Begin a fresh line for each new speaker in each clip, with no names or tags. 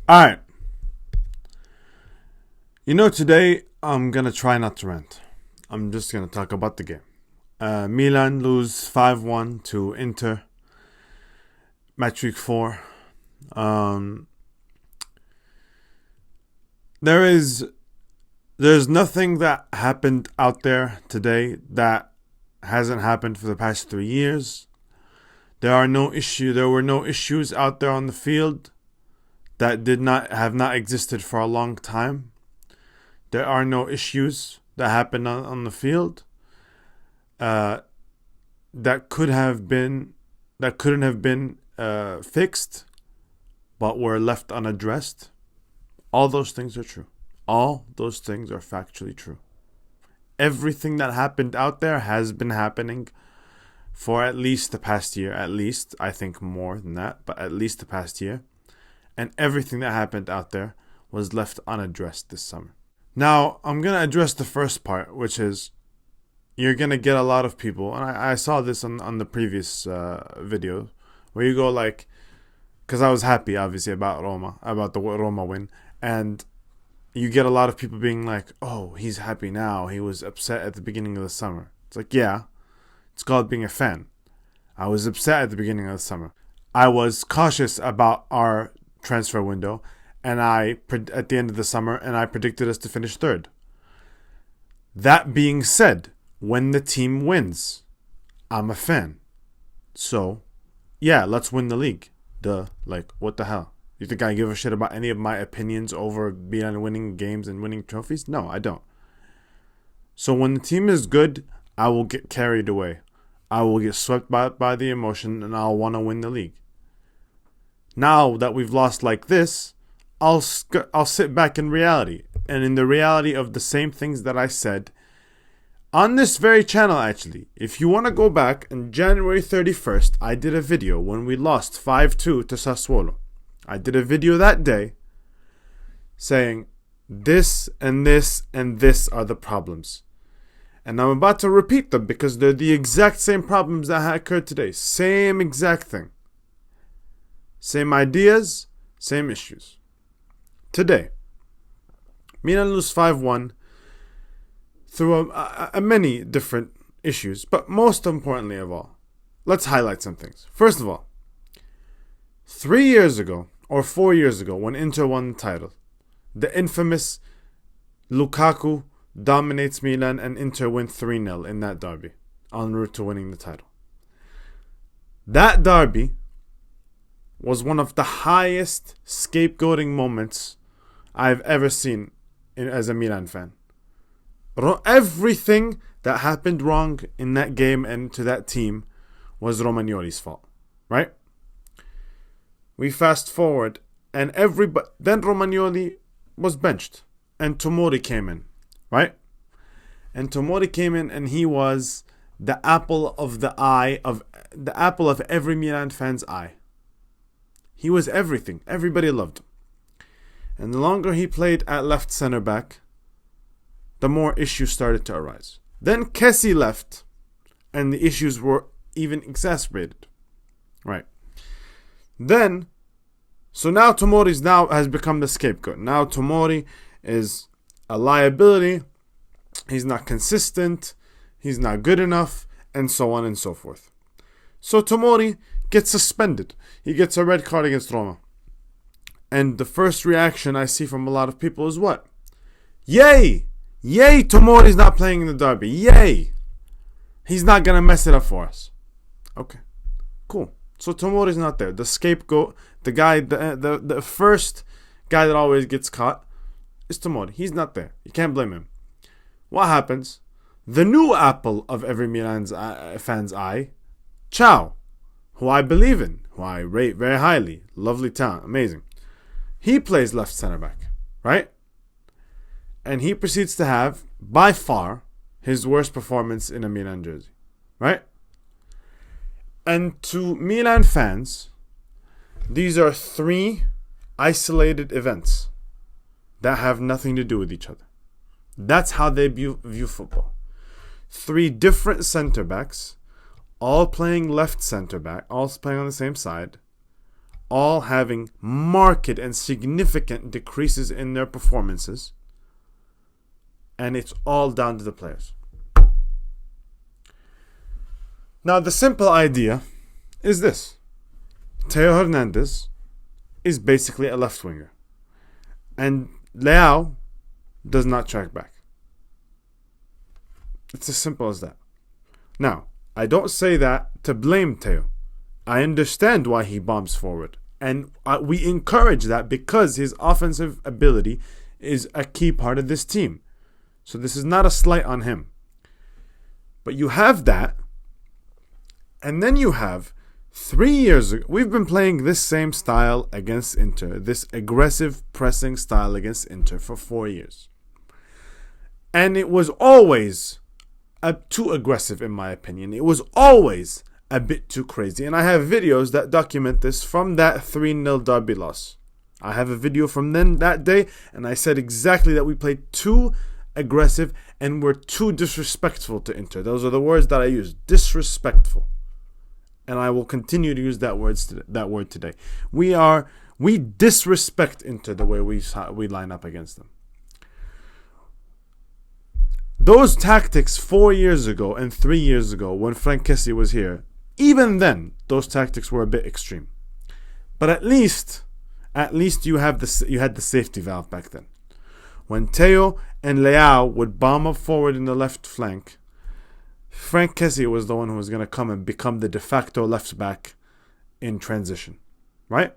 Alright. Today I'm going to try not to rant. I'm just going to talk about the game. Milan lose 5-1 to Inter. Match week 4. There's nothing that happened out there today that hasn't happened for the past 3 years. There were no issues out there on the field that have not existed for a long time. There are no issues that happened on the field that couldn't have been fixed, but were left unaddressed. All those things are true. All those things are factually true. Everything that happened out there has been happening for at least the past year. At least, I think more than that, but at least the past year. And everything that happened out there was left unaddressed this summer. Now, I'm going to address the first part, which is you're going to get a lot of people, and I saw this on the previous video, where you go like, because I was happy, obviously, about the Roma win, and you get a lot of people being like, oh, he's happy now, he was upset at the beginning of the summer. It's like, yeah, it's called being a fan. I was upset at the beginning of the summer. I was cautious about our transfer window, and at the end of the summer, and I predicted us to finish third. That being said, when the team wins, I'm a fan. So, yeah, let's win the league. What the hell? You think I give a shit about any of my opinions over Milan winning games and winning trophies? No, I don't. So when the team is good, I will get carried away. I will get swept by the emotion, and I'll want to win the league. Now that we've lost like this, I'll sit back in reality. And in the reality of the same things that I said on this very channel, actually. If you want to go back, on January 31st, I did a video when we lost 5-2 to Sassuolo. I did a video that day saying this and this and this are the problems. And I'm about to repeat them because they're the exact same problems that occurred today. Same exact thing. Same ideas, same issues. Today, Milan lose 5-1 through many different issues, but most importantly of all, let's highlight some things. First of all, 3 years ago, or 4 years ago, when Inter won the title, the infamous Lukaku dominates Milan and Inter win 3-0 in that derby, en route to winning the title. That derby was one of the highest scapegoating moments I've ever seen as a Milan fan. Everything that happened wrong in that game and to that team was Romagnoli's fault, right? We fast forward, and then Romagnoli was benched, and Tomori came in, right? And Tomori came in, and he was the apple of every Milan fan's eye. He was everything. Everybody loved him. And the longer he played at left center back, the more issues started to arise. Then Kessie left, and the issues were even exacerbated. Right. So now Tomori has become the scapegoat. Now Tomori is a liability. He's not consistent. He's not good enough, and so on and so forth. So Tomori gets suspended. He gets a red card against Roma. And the first reaction I see from a lot of people is what? Yay! Yay, Tomori's not playing in the derby. Yay! He's not going to mess it up for us. Okay, cool. So Tomori's not there. The scapegoat, the guy, the first guy that always gets caught is Tomori. He's not there. You can't blame him. What happens? The new apple of every Milan's fan's eye, Ciao, who I believe in, who I rate very highly. Lovely talent, amazing. He plays left center back, right? And he proceeds to have, by far, his worst performance in a Milan jersey, right? And to Milan fans, these are 3 isolated events that have nothing to do with each other. That's how they view football. 3 different center backs, all playing left center back, all playing on the same side, all having marked and significant decreases in their performances. And it's all down to the players. Now, the simple idea is this. Theo Hernandez is basically a left winger. And Leao does not track back. It's as simple as that. Now, I don't say that to blame Theo. I understand why he bombs forward. And we encourage that because his offensive ability is a key part of this team. So this is not a slight on him. But you have that. And then you have 3 years ago, we've been playing this same style against Inter, this aggressive pressing style against Inter for 4 years. And it was always too aggressive, in my opinion. It was always a bit too crazy. And I have videos that document this from that 3-0 Derby loss. I have a video from then that day, and I said exactly that we played too aggressive and were too disrespectful to Inter. Those are the words that I used. Disrespectful. And I will continue to use that word today. We disrespect Inter the way we line up against them. Those tactics 4 years ago and 3 years ago when Frank Kessie was here, even then those tactics were a bit extreme. But at least you had the safety valve back then. When Theo and Leao would bomb up forward in the left flank, Frank Kessie was the one who was going to come and become the de facto left back in transition, right?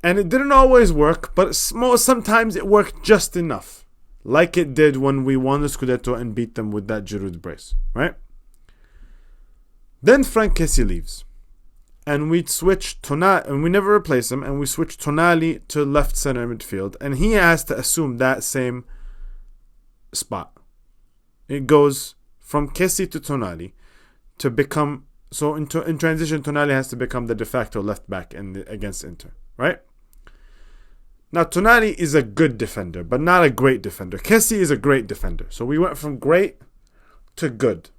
And it didn't always work, but sometimes it worked just enough, like it did when we won the Scudetto and beat them with that Giroud brace, right? Then Frank Kessie leaves, and we switch Tonali, and we never replace him, and we switch Tonali to left center midfield, and he has to assume that same spot. It goes from Kessie to Tonali to become, so in transition, Tonali has to become the de facto left back against Inter, right? Now, Tonali is a good defender, but not a great defender. Kessie is a great defender. So we went from great to good.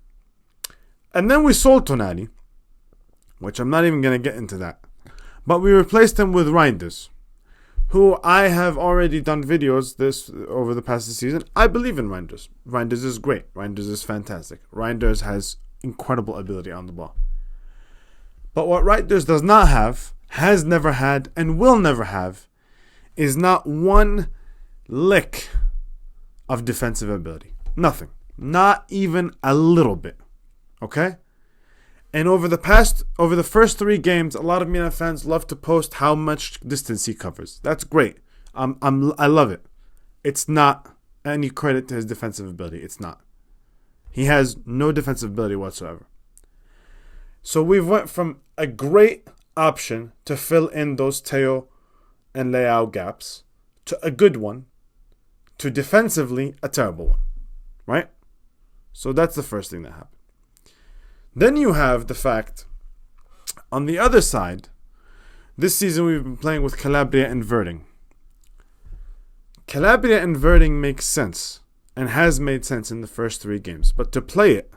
And then we sold Tonali, which I'm not even going to get into that. But we replaced him with Reinders, who I have already done videos over the past season. I believe in Reinders. Reinders is great. Reinders is fantastic. Reinders has incredible ability on the ball. But what Reinders does not have, has never had, and will never have, is not one lick of defensive ability. Nothing. Not even a little bit. Okay? And over the first 3 games, a lot of Milan fans love to post how much distance he covers. That's great. I love it. It's not any credit to his defensive ability. It's not. He has no defensive ability whatsoever. So we've went from a great option to fill in those Theo and Leao gaps to a good one to defensively a terrible one. Right? So that's the first thing that happened. Then you have the fact, on the other side, this season we've been playing with Calabria and Verding. Calabria and Verding makes sense, and has made sense in the first 3 games. But to play it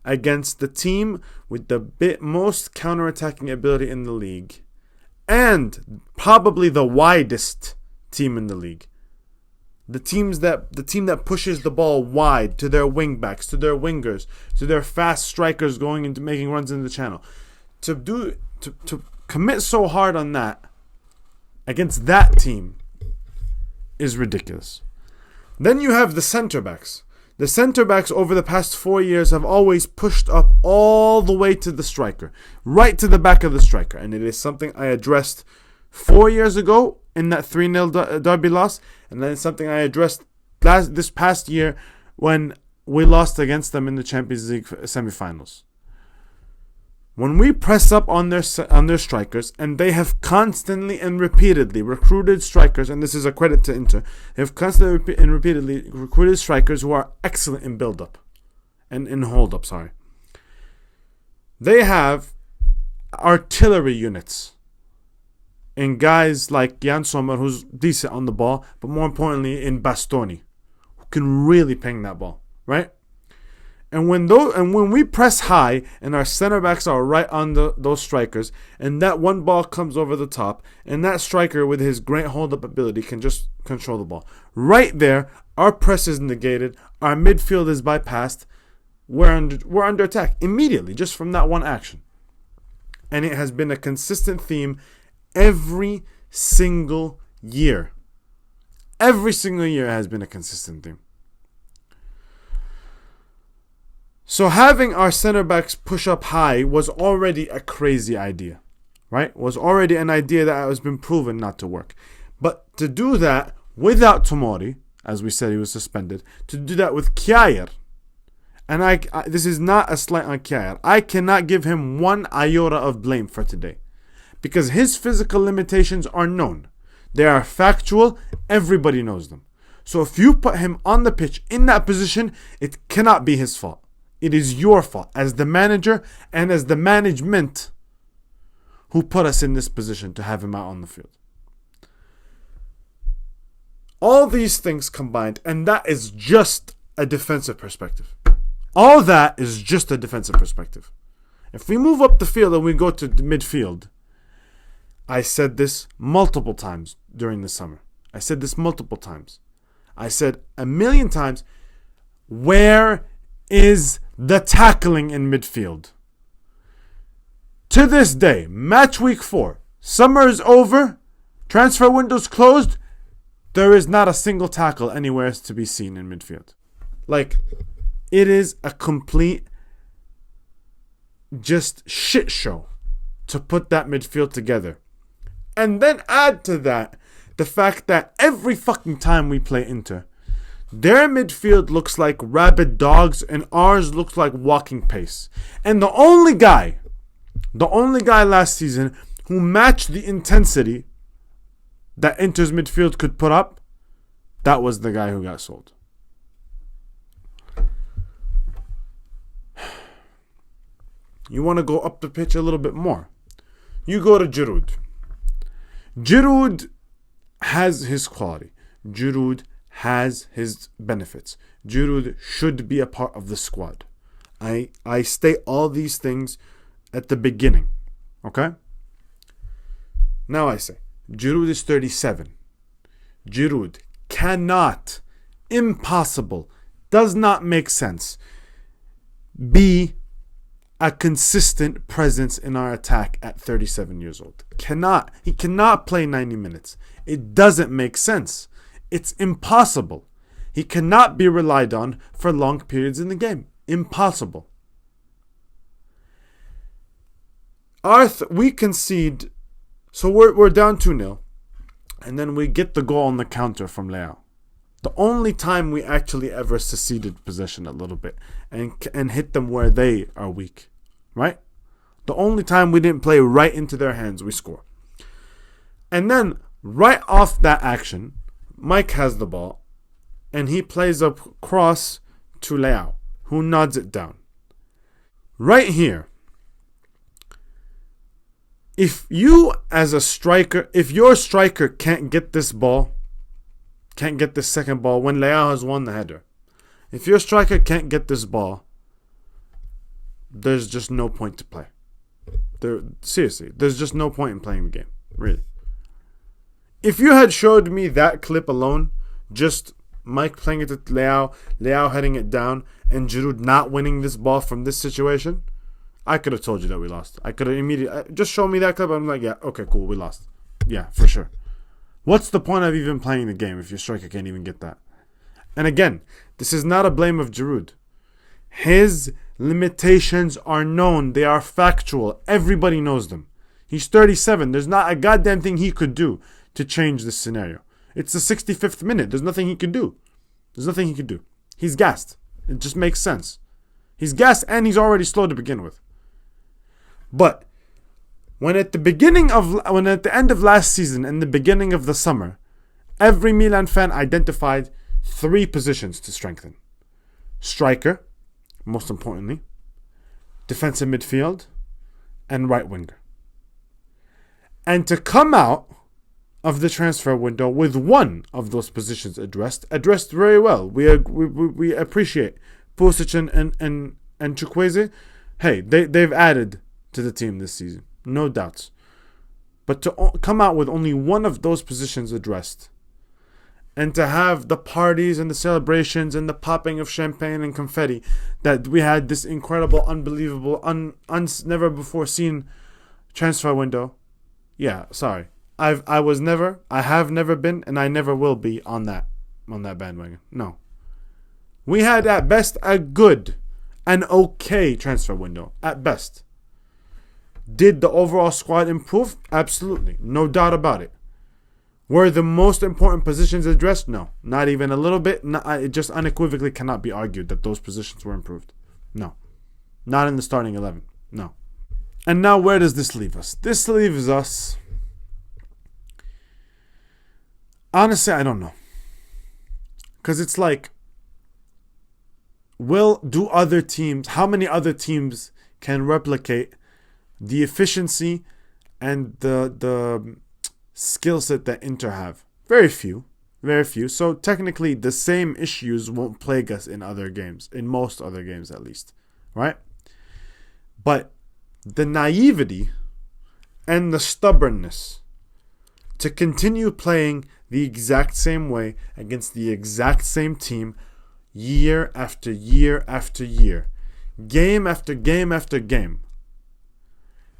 against the team with the most counter-attacking ability in the league, and probably the widest team in the league, the team that pushes the ball wide to their wing backs, to their wingers, to their fast strikers going into making runs in the channel. To commit so hard on that against that team is ridiculous. Then you have the center backs. The center backs over the past 4 years have always pushed up all the way to the striker, right to the back of the striker, and it is something I addressed 4 years ago in that 3-0 Derby loss, and then it's something I addressed this past year when we lost against them in the Champions League semi-finals. When we press up on their strikers, and they have constantly and repeatedly recruited strikers, and this is a credit to Inter, they have constantly and repeatedly recruited strikers who are excellent in build-up, and in hold-up, sorry. They have artillery units in guys like Jan Sommer, who's decent on the ball, but more importantly in Bastoni, who can really ping that ball, right? And when we press high and our center backs are right on those strikers, and that one ball comes over the top, and that striker with his great hold up ability can just control the ball. Right there, our press is negated, our midfield is bypassed, we're under attack immediately just from that one action. And it has been a consistent theme every single year. Every single year has been a consistent theme. So having our center backs push up high was already a crazy idea, right? Was already an idea that has been proven not to work. But to do that without Tomori, as we said he was suspended, to do that with Kjaer, and I this is not a slight on Kjaer, I cannot give him one iota of blame for today. Because his physical limitations are known. They are factual, everybody knows them. So if you put him on the pitch in that position, it cannot be his fault. It is your fault as the manager and as the management who put us in this position to have him out on the field. All these things combined, and that is just a defensive perspective. All that is just a defensive perspective. If we move up the field and we go to the midfield, I said this multiple times during the summer. I said this multiple times. I said a million times, where is the tackling in midfield? To this day, match week 4, summer is over, transfer window's closed, there is not a single tackle anywhere to be seen in midfield. Like, it is a complete just shit show to put that midfield together. And then add to that the fact that every fucking time we play Inter, their midfield looks like rabid dogs and ours looks like walking pace. And the only guy last season who matched the intensity that Inter's midfield could put up, that was the guy who got sold. You want to go up the pitch a little bit more? You go to Giroud. Giroud has his quality. Giroud has his benefits. Giroud should be a part of the squad. I state all these things at the beginning. Okay? Now I say, Giroud is 37. Giroud cannot, impossible, does not make sense, be a consistent presence in our attack at 37 years old. He cannot play 90 minutes. It doesn't make sense. It's impossible. He cannot be relied on for long periods in the game. Impossible. We concede, so we're down 2-0, and then we get the goal on the counter from Leao. The only time we actually ever seceded possession a little bit and hit them where they are weak, right? The only time we didn't play right into their hands, we score. And then right off that action, Mike has the ball and he plays a cross to Leao, who nods it down. Right here, if you as a striker, if your striker can't get this ball, can't get this second ball when Leao has won the header, if your striker can't get this ball, there's just no point to play. Seriously, there's just no point in playing the game, really. If you had showed me that clip alone, just Mike playing it to Leao heading it down, and Giroud not winning this ball from this situation, I could have told you that we lost. I could have immediately just show me that clip. I'm like, yeah, okay, cool, we lost. Yeah, for sure. What's the point of even playing the game if your striker can't even get that? And again, this is not a blame of Giroud. His limitations are known. They are factual. Everybody knows them. He's 37. There's not a goddamn thing he could do to change this scenario. It's the 65th minute. There's nothing he could do. He's gassed. It just makes sense. He's gassed and he's already slow to begin with. But when at the end of last season and the beginning of the summer, every Milan fan identified 3 positions to strengthen. Striker, most importantly, defensive midfield, and right winger. And to come out of the transfer window with one of those positions addressed very well. We appreciate Pulisic and Chukwueze, hey, they've added to the team this season, no doubts. But to come out with only one of those positions addressed, and to have the parties and the celebrations and the popping of champagne and confetti that we had this incredible, unbelievable, never before seen transfer window, yeah, sorry, I have never been, and I never will be on that bandwagon. No, we had at best a good, an okay transfer window at best. Did the overall squad improve? Absolutely. No doubt about it. Were the most important positions addressed? No. Not even a little bit. It just unequivocally cannot be argued that those positions were improved. No. Not in the starting 11. No. And now where does this leave us? This leaves us... Honestly, I don't know. Because it's like... How many other teams can replicate the efficiency and the skill set that Inter have? Very few. So technically the same issues won't plague us in other games, in most other games at least, right? But the naivety and the stubbornness to continue playing the exact same way against the exact same team year after year after year, game after game after game.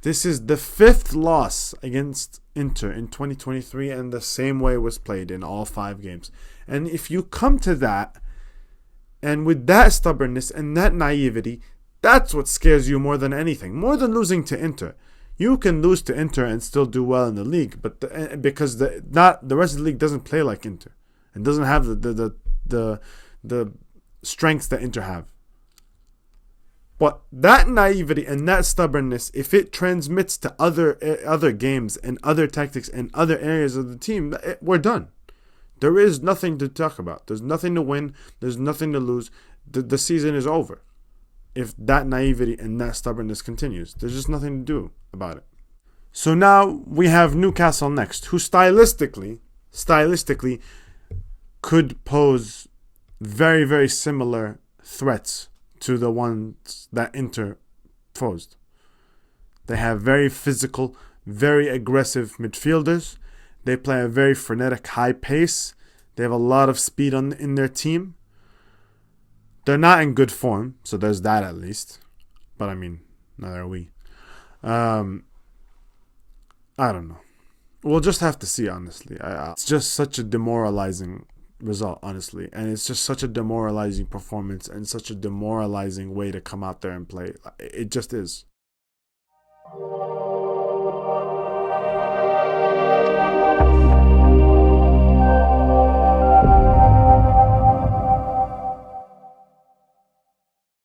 This is the 5th loss against Inter in 2023, and the same way was played in all 5 games. And if you come to that, and with that stubbornness and that naivety, that's what scares you more than anything, more than losing to Inter. You can lose to Inter and still do well in the league, but because the rest of the league doesn't play like Inter and doesn't have the strengths that Inter have. But that naivety and that stubbornness, if it transmits to other games and other tactics and other areas of the team, we're done. There is nothing to talk about. There's nothing to win. There's nothing to lose. The season is over. If that naivety and that stubbornness continues, there's just nothing to do about it. So now we have Newcastle next, who stylistically could pose very, very similar threats to the ones that Inter posed. They have very physical, very aggressive midfielders. They play a very frenetic, high pace. They have a lot of speed in their team. They're not in good form, so there's that at least. But I mean, neither are we. I don't know. We'll just have to see, honestly. It's just such a demoralizing result, honestly, and it's just such a demoralizing performance and such a demoralizing way to come out there and play. It just is.